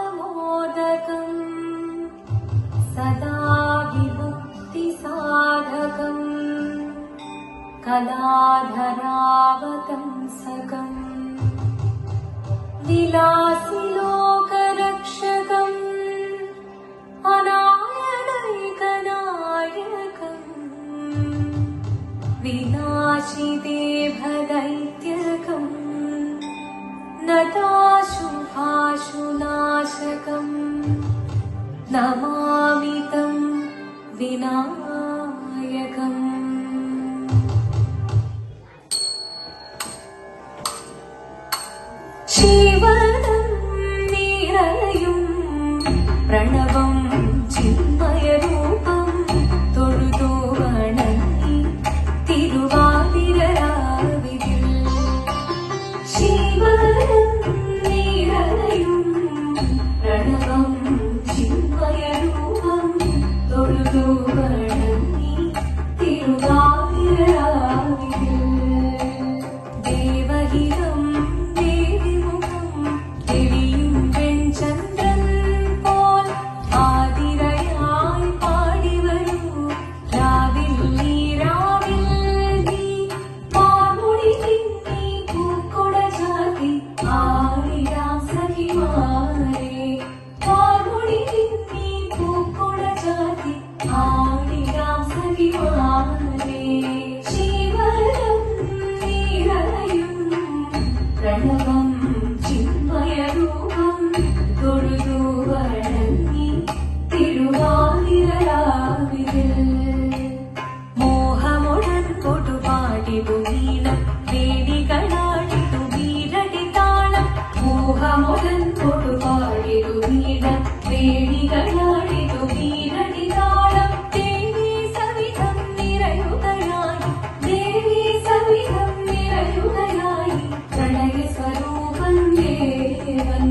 मुदाकरात्तमोदकम् सदा विमुक्तिसाधकम् कलाधरावतंसकम् विलासिलोकरक्षकम् अनायनैकनायकम् विनाशिदेभदैत्यकम् नताशुभाशुनाशकम् नमामि तं विनायकम्। शिवनं निरयुं प्रणवं चिन्मयरूपं തൊഴുതു വണങ്ങി തിരുവാതിരരാവിതിൽ ശിവനം നിറയും പ്രണവം ചിന്മയരൂപം തൊഴുതു വണങ്ങി തിരുവാതിരരാവിതിൽ ദേവഹിതം ദേവിമുഖം തെളിയും വെൺചന്ദ്രൻ പോൽ ആതിരയായി പാടിവരൂ രാവിൽ നീ പാമുടി തിന്നി പൂക്കൊട ചാത്തി ആടിരാം സഖിമാരെ പാമുടി തിന്നി പൂക്കൊട ചാത്തി ആടിരാം സഖിമാരെ ശിവനം നിറയും പ്രണവം ചിന്മയരൂപം തൊഴുതു വണങ്ങി തിരുവാതിരരാവിതിൽ മോഹമുടൻ കൊടുപാടിതു വീണം വേദികളാടിതു വീരടി താളം മോഹമുടൻ കൊടുപാടിതു വീണം വേദികളാടിതു വീരടി താളം ദേവി സവിധം നിറയുകയായി ദേവി സവിധം നിറയുകയായി പ്രണയ സ്വരൂപൻ ദേവൻ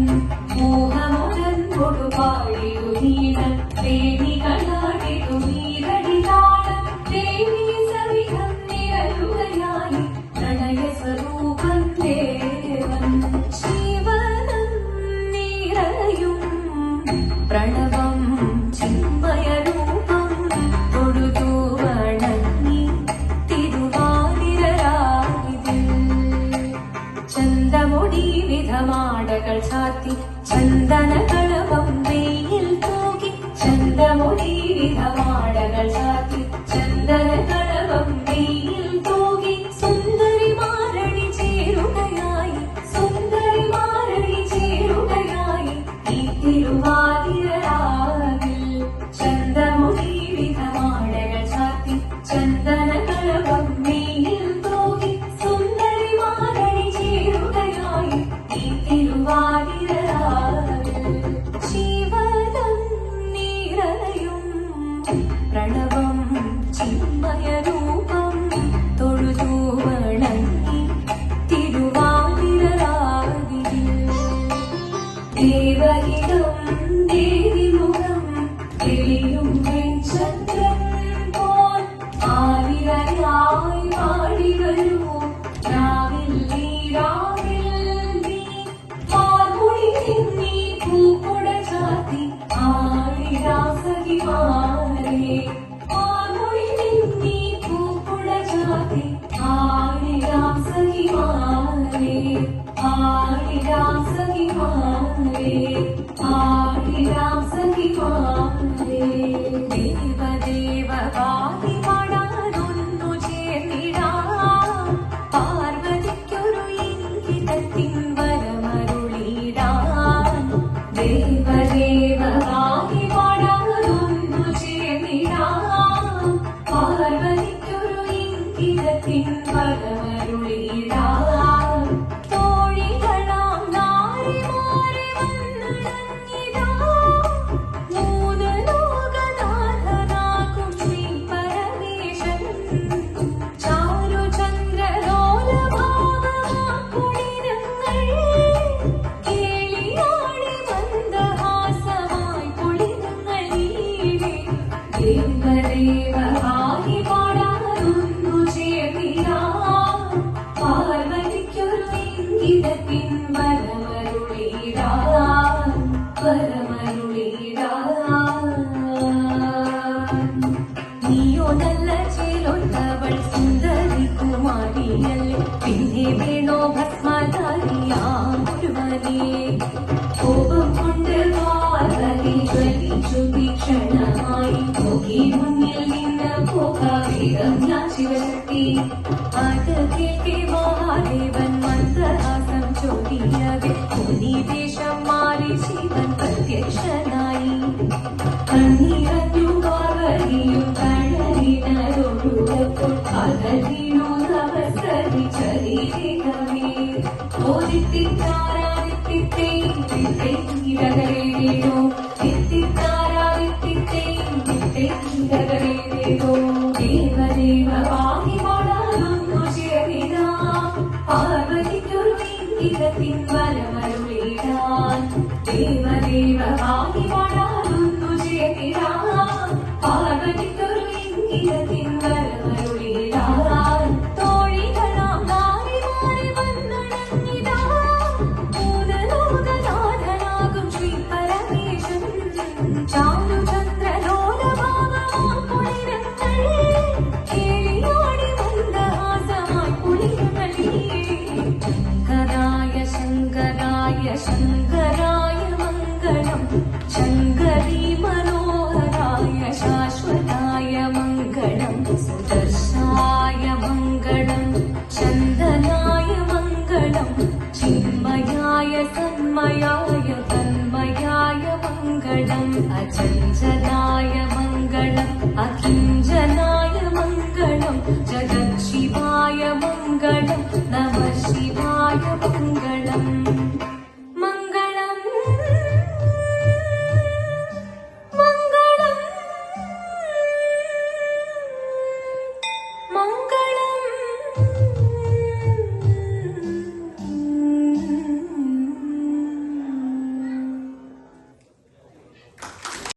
മോഹമുടൻ കൊടുപാടിതു വീണം വേദികളാടിതു വീരടി താളം ദേവി സവിധം നിറയുകയായി പ്രണയ സ്വരൂപൻ ദേവൻ ശിവനം നിറയും പ്രണവം ചിന്മയരൂപം തൊഴുതു വണങ്ങി തിരുവാതിരരാവിതിൽ ചന്തമുടി വിധമാടകൾ ചാത്തി ചന്ദനകളവം വെയിൽ തൂകി ചന്തമുടി വിധമാടകൾ ചാത്തി ചന്ദനകളവം വെയിൽ തൂകി സുന്ദരിമാരണി ചേരുകയായി സുന്ദരിമാരണി ചേരുകയായി ഈ തിരുവാതിരരാവിൽ ചന്തമുടി വിധമാടകൾ ചാത്തി ചന്ദനകളവം വെയിൽ തൂകി സുന്ദരിമാരണി ചേരുകയായി ഈ തിരുവാതിരരാവിൽ ശിവനം നിറയും പ്രണവം ചിന്മയരൂപം തൊഴുതു വണങ്ങി തിരുവാതിരരാവിതിൽ ദേവഹിതം ദേവിമുഖം തെളിയും വെൺചന്ദ്രൻ പോൽ ആതിരയായി പാടിവരൂ രാവിൽ നീ പാമുടി തിന്നി പൂക്കൊട ചാത്തി ആടിരാം സഖിമാരെ പാമുടി തിന്നി പൂക്കൊട ചാത്തി ആടിരാം സഖിമാരെ ആടിരാം സഖിമാരെ ആടിരാം സഖിമാരെ ദേവദേവ പാടി പാടാനൊന്നു ചേർന്നിടാം പാർവതിക്കൊരു ഇംഗിതത്തിൻ വരമരുളിടാൻ ദേവദേവ പാടി പാടാനൊന്നു ചേർന്നിടാം പാർവതിക്കൊരു ഇംഗിതത്തിൻ വരമരുളിടാൻ തോഴികളാം നാരിമാരെ വന്നണഞ്ഞിടാ മൂന്ന് ലോകനാഥനാകും ശ്രീ പരമേശൻ ചാരുചന്ദ്രലോലഭാവമാക്കുളിരങ്ങൾ ഭസ്മധാരിയാം ഗുരുവനേ കോപം കൊണ്ട് പാർവതി ജ്വലിച്ചു തീക്ഷണമായി നോക്കി മുന്നിൽ നിന്ന് പോകാവേഗം ഞാൻ ശിവശക്തി അത് കേൾക്കെ മഹാദേവൻ മന്ദഹാസം ചോദിയവേ മുനിവേഷം മാറി ശിവൻ പ്രത്യക്ഷനായി കണ്ണീരഞ്ഞു പാർവതിയും കഴലിനൊഴുകപ്പോൾ അകലിനു നമസ്കരി ചരിതമേ ഓദിത്തിത്താരാദിത്തിത്തേ ോ ദേവദേവ വാങ്ങി പാടാനൊന്നു ചേരിടാ പാർവതിക്കൊരു ഇംഗിതത്തിൻ വരമരുളിടാൻ ദേവദേവ വാങ്ങി പാടാനൊന്നു ചേരിടാ പാർവതിക്കൊരു ഇംഗിതത്തിൻ വരമരുളിടാൻ തോഴികളാം നാരി മാറി വന്നണങ്ങിടാ മൂലലോകനാഥനാകും ശ്രീ പരമേശൻ ചാരുചന്ദ്രലോലഭാവമാം കുളിരങ്ങൾ കേളിയോടി മന്ദഹാസമായി കുളിരമലി ശങ്കരായ ശങ്കരായ മംഗളം ശങ്കരീ മനോഹരായ ശാശ്വതായ മംഗളം സുദർശായ മംഗളം ചന്ദനായ മംഗളം ചിന്മയായ തന്മയായ തന്മയായ മംഗളം അചഞ്ചലായ മംഗളം അകിഞ്ചനായ മംഗളം ജഗത് ശിവായ മംഗളം നമഃ ശിവായ മംഗളം